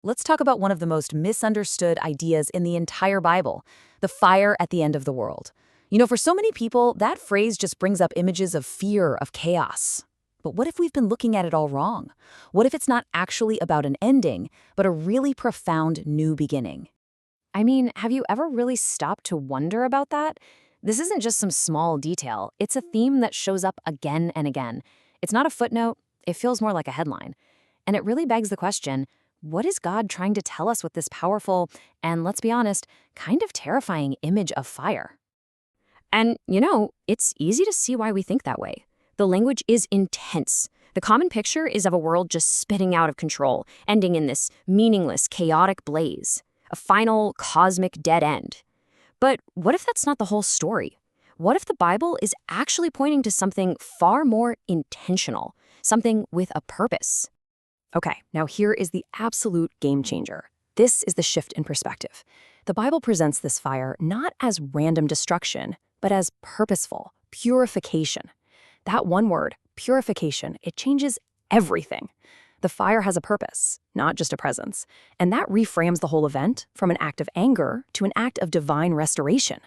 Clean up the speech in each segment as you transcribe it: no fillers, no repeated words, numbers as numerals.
Let's talk about one of the most misunderstood ideas in the entire Bible, the fire at the end of the world. For so many people, that phrase just brings up images of fear, of chaos. But what if we've been looking at it all wrong? What if it's not actually about an ending, but a really profound new beginning? I mean, have you ever really stopped to wonder about that? This isn't just some small detail. It's a theme that shows up again and again. It's not a footnote. It feels more like a headline. And it really begs the question, what is God trying to tell us with this powerful, and let's be honest, kind of terrifying image of fire? And, it's easy to see why we think that way. The language is intense. The common picture is of a world just spinning out of control, ending in this meaningless, chaotic blaze, a final cosmic dead end. But what if that's not the whole story? What if the Bible is actually pointing to something far more intentional, something with a purpose? Okay, now here is the absolute game changer. This is the shift in perspective. The Bible presents this fire not as random destruction, but as purposeful purification. That one word, purification, it changes everything. The fire has a purpose, not just a presence. And that reframes the whole event from an act of anger to an act of divine restoration.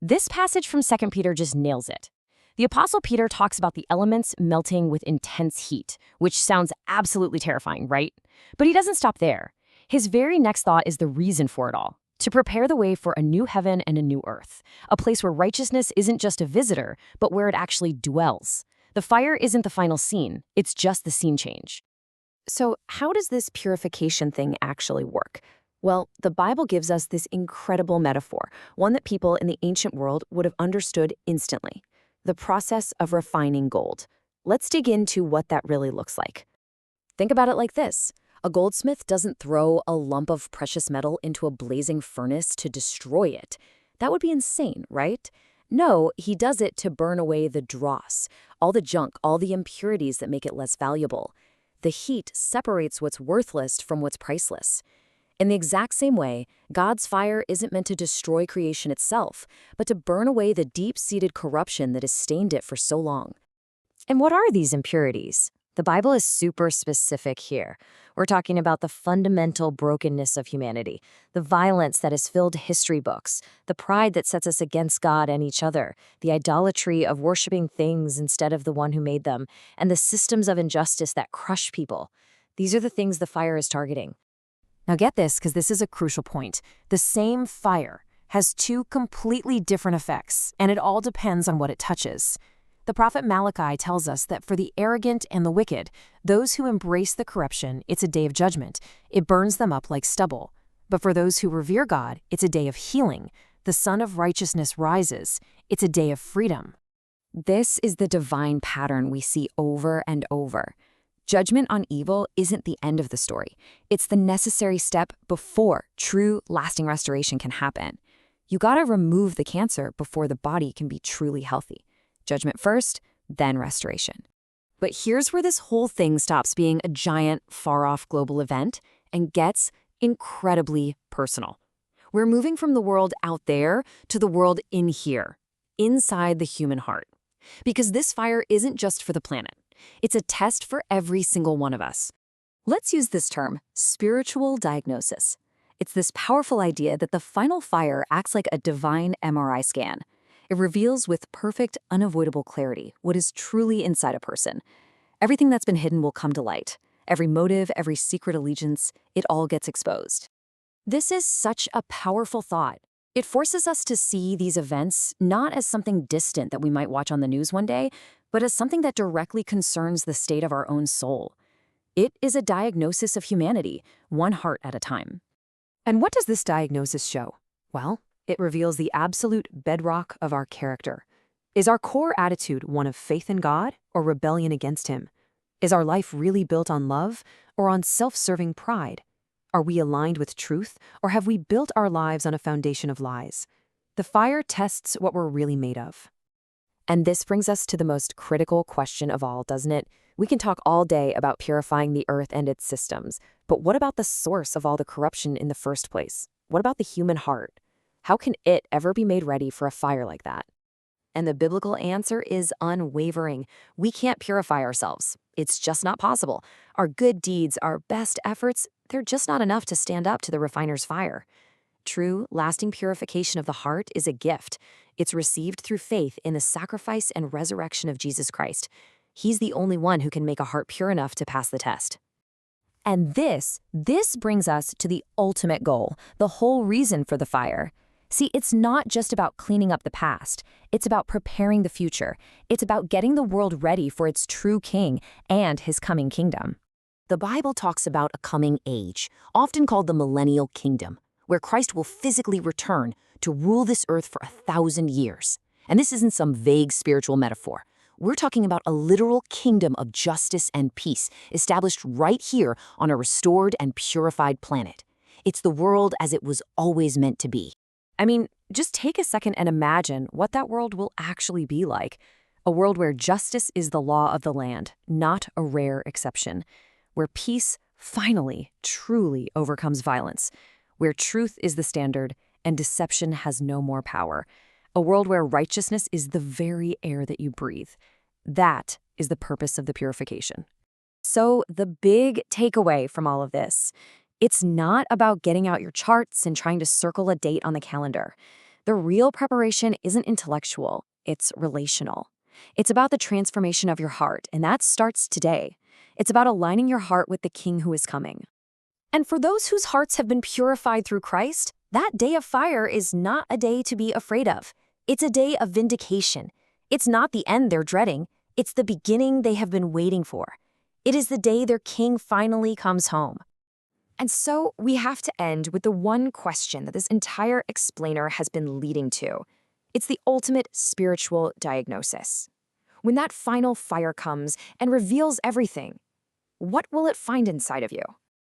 This passage from 2 Peter just nails it. The Apostle Peter talks about the elements melting with intense heat, which sounds absolutely terrifying, right? But he doesn't stop there. His very next thought is the reason for it all: to prepare the way for a new heaven and a new earth, a place where righteousness isn't just a visitor, but where it actually dwells. The fire isn't the final scene, it's just the scene change. So how does this purification thing actually work? Well, the Bible gives us this incredible metaphor, one that people in the ancient world would have understood instantly: the process of refining gold. Let's dig into what that really looks like. Think about it like this. A goldsmith doesn't throw a lump of precious metal into a blazing furnace to destroy it. That would be insane, right? No, he does it to burn away the dross, all the junk, all the impurities that make it less valuable. The heat separates what's worthless from what's priceless. In the exact same way, God's fire isn't meant to destroy creation itself, but to burn away the deep-seated corruption that has stained it for so long. And what are these impurities? The Bible is super specific here. We're talking about the fundamental brokenness of humanity, the violence that has filled history books, the pride that sets us against God and each other, the idolatry of worshiping things instead of the one who made them, and the systems of injustice that crush people. These are the things the fire is targeting. Now get this, because this is a crucial point. The same fire has two completely different effects, and it all depends on what it touches. The prophet Malachi tells us that for the arrogant and the wicked, those who embrace the corruption, it's a day of judgment. It burns them up like stubble. But for those who revere God, it's a day of healing. The Sun of Righteousness rises. It's a day of freedom. This is the divine pattern we see over and over. Judgment on evil isn't the end of the story. It's the necessary step before true, lasting restoration can happen. You gotta remove the cancer before the body can be truly healthy. Judgment first, then restoration. But here's where this whole thing stops being a giant, far-off global event and gets incredibly personal. We're moving from the world out there to the world in here, inside the human heart. Because this fire isn't just for the planet. It's a test for every single one of us. Let's use this term, spiritual diagnosis. It's this powerful idea that the final fire acts like a divine MRI scan. It reveals with perfect, unavoidable clarity what is truly inside a person. Everything that's been hidden will come to light. Every motive, every secret allegiance, it all gets exposed. This is such a powerful thought. It forces us to see these events not as something distant that we might watch on the news one day, but as something that directly concerns the state of our own soul. It is a diagnosis of humanity, one heart at a time. And what does this diagnosis show? Well, it reveals the absolute bedrock of our character. Is our core attitude one of faith in God or rebellion against Him? Is our life really built on love or on self-serving pride? Are we aligned with truth, or have we built our lives on a foundation of lies? The fire tests what we're really made of. And this brings us to the most critical question of all, doesn't it? We can talk all day about purifying the earth and its systems, but what about the source of all the corruption in the first place? What about the human heart? How can it ever be made ready for a fire like that? And the biblical answer is unwavering. We can't purify ourselves. It's just not possible. Our good deeds, our best efforts, they're just not enough to stand up to the refiner's fire. True, lasting purification of the heart is a gift. It's received through faith in the sacrifice and resurrection of Jesus Christ. He's the only one who can make a heart pure enough to pass the test. And this brings us to the ultimate goal, the whole reason for the fire. See, it's not just about cleaning up the past. It's about preparing the future. It's about getting the world ready for its true king and his coming kingdom. The Bible talks about a coming age, often called the Millennial Kingdom, where Christ will physically return to rule this earth for 1,000 years. And this isn't some vague spiritual metaphor. We're talking about a literal kingdom of justice and peace established right here on a restored and purified planet. It's the world as it was always meant to be. I mean, just take a second and imagine what that world will actually be like. A world where justice is the law of the land, not a rare exception. Where peace finally, truly overcomes violence. Where truth is the standard and deception has no more power. A world where righteousness is the very air that you breathe. That is the purpose of the purification. So the big takeaway from all of this, it's not about getting out your charts and trying to circle a date on the calendar. The real preparation isn't intellectual, it's relational. It's about the transformation of your heart, and that starts today. It's about aligning your heart with the King who is coming. And for those whose hearts have been purified through Christ, that day of fire is not a day to be afraid of. It's a day of vindication. It's not the end they're dreading. It's the beginning they have been waiting for. It is the day their king finally comes home. And so we have to end with the one question that this entire explainer has been leading to. It's the ultimate spiritual diagnosis. When that final fire comes and reveals everything, what will it find inside of you?